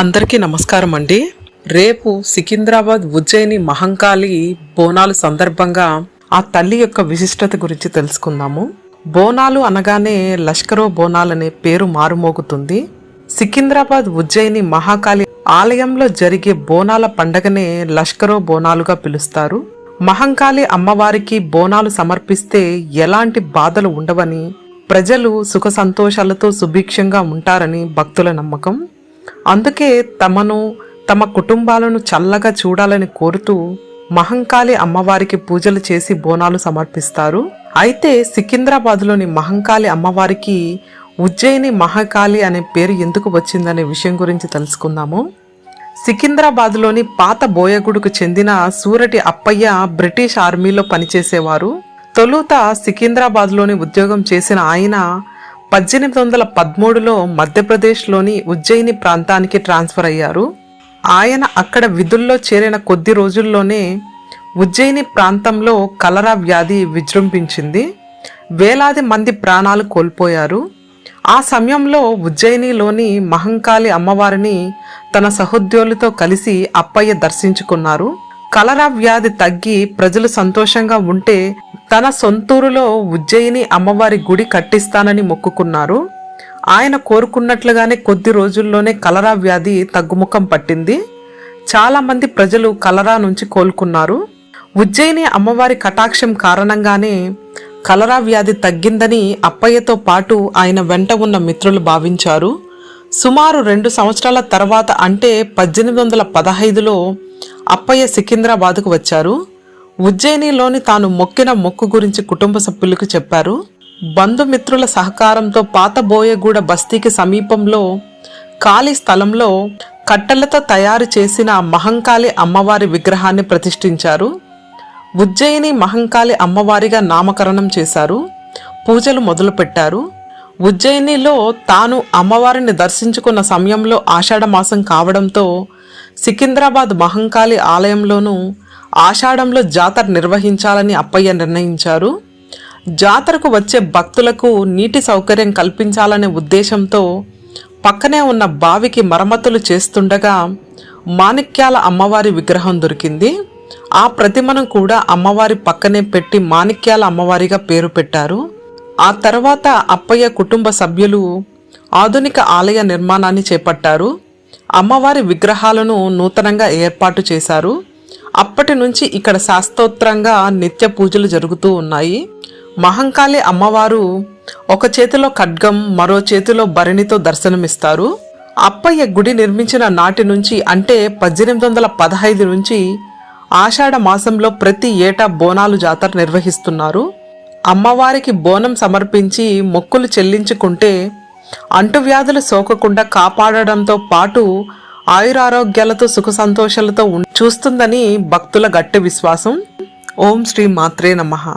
అందరికీ నమస్కారం అండి. రేపు సికింద్రాబాద్ ఉజ్జయిని మహంకాళి బోనాలు సందర్భంగా ఆ తల్లి యొక్క విశిష్టత గురించి తెలుసుకుందాము. బోనాలు అనగానే లష్కరో బోనాలనే పేరు మారుమోగుతుంది. సికింద్రాబాద్ ఉజ్జయిని మహాకాళి ఆలయంలో జరిగే బోనాల పండగనే లష్కరో బోనాలుగా పిలుస్తారు. మహంకాళి అమ్మవారికి బోనాలు సమర్పిస్తే ఎలాంటి బాధలు ఉండవని, ప్రజలు సుఖ సంతోషాలతో సుభిక్షంగా ఉంటారని భక్తుల నమ్మకం. అందుకే తమను తమ కుటుంబాలను చల్లగా చూడాలని కోరుతూ మహంకాళి అమ్మవారికి పూజలు చేసి బోనాలు సమర్పిస్తారు. అయితే సికింద్రాబాద్లోని మహంకాళి అమ్మవారికి ఉజ్జయిని మహాకాళి అనే పేరు ఎందుకు వచ్చిందనే విషయం గురించి తెలుసుకుందాము. సికింద్రాబాద్లోని పాత బోయగూడకు చెందిన సూరటి అప్పయ్య బ్రిటిష్ ఆర్మీలో పనిచేసేవారు. తొలుత సికింద్రాబాద్లోని ఉద్యోగం చేసిన ఆయన 1813లో మధ్యప్రదేశ్లోని ఉజ్జయిని ప్రాంతానికి ట్రాన్స్ఫర్ అయ్యారు. ఆయన అక్కడ విధుల్లో చేరిన కొద్ది రోజుల్లోనే ఉజ్జయిని ప్రాంతంలో కలరా వ్యాధి విజృంభించింది. వేలాది మంది ప్రాణాలు కోల్పోయారు. ఆ సమయంలో ఉజ్జయినిలోని మహంకాళి అమ్మవారిని తన సహోద్యోగులతో కలిసి అప్పయ్య దర్శించుకున్నారు. కలరా వ్యాధి తగ్గి ప్రజలు సంతోషంగా ఉంటే తన సొంతూరులో ఉజ్జయిని అమ్మవారి గుడి కట్టిస్తానని మొక్కుకున్నారు. ఆయన కోరుకున్నట్లుగానే కొద్ది రోజుల్లోనే కలరా వ్యాధి తగ్గుముఖం పట్టింది. చాలా మంది ప్రజలు కలరా నుంచి కోలుకున్నారు. ఉజ్జయిని అమ్మవారి కటాక్షం కారణంగానే కలరా వ్యాధి తగ్గిందని అప్పయ్యతో పాటు ఆయన వెంట ఉన్న మిత్రులు భావించారు. సుమారు 2 సంవత్సరాల తర్వాత అంటే 1815లో అప్పయ్య సికింద్రాబాద్కు వచ్చారు. ఉజ్జయినిలోని తాను మొక్కిన మొక్కు గురించి కుటుంబ సభ్యులకు చెప్పారు. బంధుమిత్రుల సహకారంతో పాత బోయగూడ బస్తీకి సమీపంలో ఖాళీ స్థలంలో కట్టెలతో తయారు చేసిన మహంకాళి అమ్మవారి విగ్రహాన్ని ప్రతిష్ఠించారు. ఉజ్జయిని మహంకాళి అమ్మవారిగా నామకరణం చేశారు. పూజలు మొదలుపెట్టారు. ఉజ్జయినిలో తాను అమ్మవారిని దర్శించుకున్న సమయంలో ఆషాఢమాసం కావడంతో సికింద్రాబాద్ మహంకాళి ఆలయంలోనూ ఆషాఢంలో జాతర నిర్వహించాలని అప్పయ్య నిర్ణయించారు. జాతరకు వచ్చే భక్తులకు నీటి సౌకర్యం కల్పించాలనే ఉద్దేశంతో పక్కనే ఉన్న బావికి మరమ్మతులు చేస్తుండగా మాణిక్యాల అమ్మవారి విగ్రహం దొరికింది. ఆ ప్రతిమను కూడా అమ్మవారి పక్కనే పెట్టి మాణిక్యాల అమ్మవారిగా పేరు పెట్టారు. ఆ తర్వాత అప్పయ్య కుటుంబ సభ్యులు ఆధునిక ఆలయ నిర్మాణాన్ని చేపట్టారు. అమ్మవారి విగ్రహాలను నూతనంగా ఏర్పాటు చేశారు. అప్పటి నుంచి ఇక్కడ శాస్త్రోత్తంగా నిత్య పూజలు జరుగుతూ ఉన్నాయి. మహంకాళి అమ్మవారు ఒక చేతిలో ఖడ్గం, మరో చేతిలో భరణితో దర్శనమిస్తారు. అప్పయ్య గుడి నిర్మించిన నాటి నుంచి అంటే 1815 నుంచి ఆషాఢ మాసంలో ప్రతి ఏటా బోనాలు జాతర నిర్వహిస్తున్నారు. అమ్మవారికి బోనం సమర్పించి మొక్కులు చెల్లించుకుంటే అంటువ్యాధులు సోకకుండా కాపాడడంతో పాటు ఆయురారోగ్యాలతో సుఖ సంతోషాలతో చూస్తుందని భక్తుల గట్టి విశ్వాసం. ఓం శ్రీ మాత్రే నమః.